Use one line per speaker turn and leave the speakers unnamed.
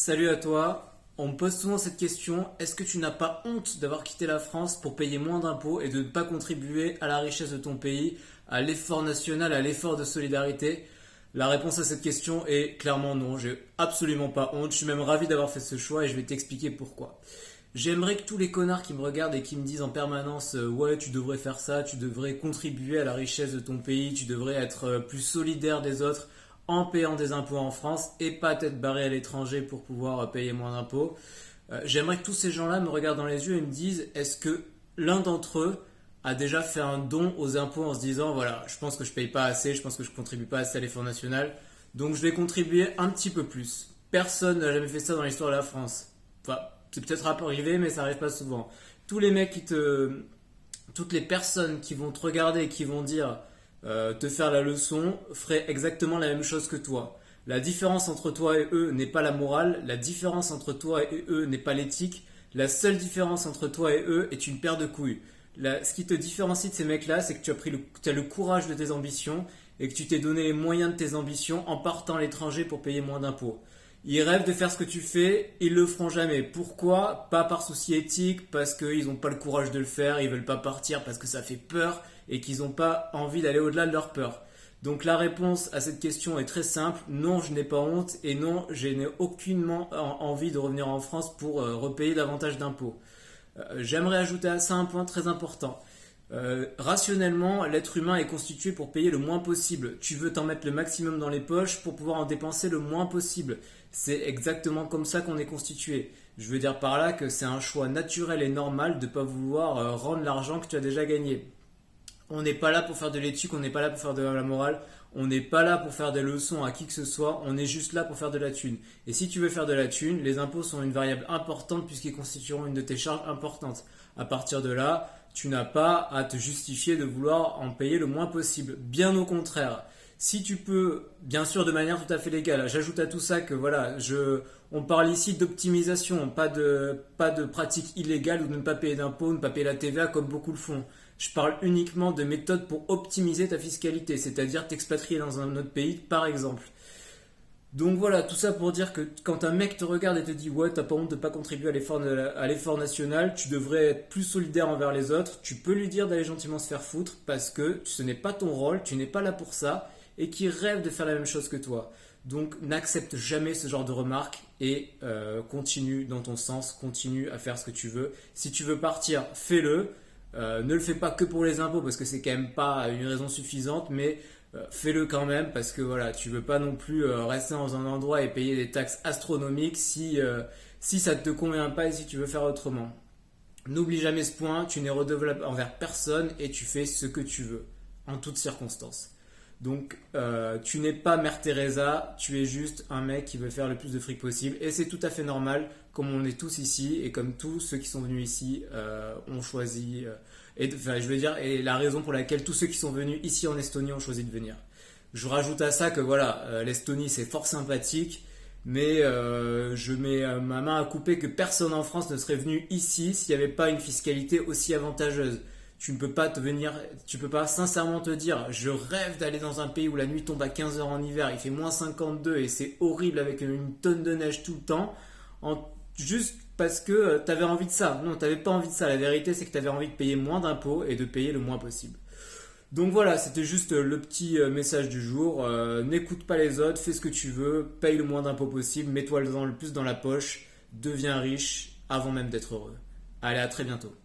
Salut à toi. On me pose souvent cette question, est-ce que tu n'as pas honte d'avoir quitté la France pour payer moins d'impôts et de ne pas contribuer à la richesse de ton pays, à l'effort national, à l'effort de solidarité? La réponse à cette question est clairement non, j'ai absolument pas honte, je suis même ravi d'avoir fait ce choix et je vais t'expliquer pourquoi. J'aimerais que tous les connards qui me regardent et qui me disent en permanence ouais, tu devrais faire ça, tu devrais contribuer à la richesse de ton pays, tu devrais être plus solidaire des autres en payant des impôts en France et pas être barré à l'étranger pour pouvoir payer moins d'impôts. J'aimerais que tous ces gens-là me regardent dans les yeux et me disent est-ce que l'un d'entre eux a déjà fait un don aux impôts en se disant voilà, je pense que je paye pas assez, je pense que je contribue pas assez à l'effort national, donc je vais contribuer un petit peu plus. Personne n'a jamais fait ça dans l'histoire de la France. Enfin, c'est peut-être arrivé, mais ça arrive pas souvent. Tous les mecs toutes les personnes qui vont te regarder et qui vont dire te faire la leçon feraient exactement la même chose que toi. La différence entre toi et eux n'est pas la morale, la différence entre toi et eux n'est pas l'éthique, la seule différence entre toi et eux est une paire de couilles. Ce qui te différencie de ces mecs-là, c'est que tu as le courage de tes ambitions et que tu t'es donné les moyens de tes ambitions en partant à l'étranger pour payer moins d'impôts. Ils rêvent de faire ce que tu fais, ils le feront jamais. Pourquoi? Pas par souci éthique, parce qu'ils n'ont pas le courage de le faire, ils veulent pas partir parce que ça fait peur et qu'ils n'ont pas envie d'aller au-delà de leur peur. Donc la réponse à cette question est très simple, non je n'ai pas honte et non je n'ai aucunement envie de revenir en France pour repayer davantage d'impôts. J'aimerais ajouter à ça un point très important. Rationnellement, l'être humain est constitué pour payer le moins possible. Tu veux t'en mettre le maximum dans les poches pour pouvoir en dépenser le moins possible. C'est exactement comme ça qu'on est constitué. Je veux dire par là que c'est un choix naturel et normal de ne pas vouloir rendre l'argent que tu as déjà gagné. On n'est pas là pour faire de l'éthique, on n'est pas là pour faire de la morale, on n'est pas là pour faire des leçons à qui que ce soit, on est juste là pour faire de la thune. Et si tu veux faire de la thune, les impôts sont une variable importante puisqu'ils constitueront une de tes charges importantes. À partir de là, tu n'as pas à te justifier de vouloir en payer le moins possible. Bien au contraire. Si tu peux, bien sûr de manière tout à fait légale, j'ajoute à tout ça que voilà, on parle ici d'optimisation, pas de pratique illégale ou de ne pas payer d'impôts, ne pas payer la TVA comme beaucoup le font. Je parle uniquement de méthodes pour optimiser ta fiscalité, c'est-à-dire t'expatrier dans un autre pays par exemple. Donc voilà, tout ça pour dire que quand un mec te regarde et te dit ouais, t'as pas honte de pas contribuer à l'effort national, tu devrais être plus solidaire envers les autres, tu peux lui dire d'aller gentiment se faire foutre parce que ce n'est pas ton rôle, tu n'es pas là pour ça et qui rêve de faire la même chose que toi. Donc n'accepte jamais ce genre de remarques et continue dans ton sens, continue à faire ce que tu veux. Si tu veux partir, fais-le. Ne le fais pas que pour les impôts parce que c'est quand même pas une raison suffisante, mais fais-le quand même parce que voilà, tu veux pas non plus rester dans un endroit et payer des taxes astronomiques si ça ne te convient pas et si tu veux faire autrement. N'oublie jamais ce point, tu n'es redevable envers personne et tu fais ce que tu veux en toutes circonstances. Donc tu n'es pas Mère Teresa, tu es juste un mec qui veut faire le plus de fric possible et c'est tout à fait normal comme on est tous ici et comme tous ceux qui sont venus ici ont choisi et la raison pour laquelle tous ceux qui sont venus ici en Estonie ont choisi de venir. Je rajoute à ça que voilà, l'Estonie c'est fort sympathique mais je mets ma main à couper que personne en France ne serait venu ici s'il n'y avait pas une fiscalité aussi avantageuse. Tu ne peux pas tu peux pas sincèrement te dire je rêve d'aller dans un pays où la nuit tombe à 15 heures en hiver, il fait moins 52 et c'est horrible avec une tonne de neige tout le temps, juste parce que tu avais envie de ça. Non, tu n'avais pas envie de ça. La vérité, c'est que tu avais envie de payer moins d'impôts et de payer le moins possible. Donc voilà, c'était juste le petit message du jour. N'écoute pas les autres, fais ce que tu veux, paye le moins d'impôts possible, mets-toi le plus dans la poche, deviens riche avant même d'être heureux. Allez, à très bientôt.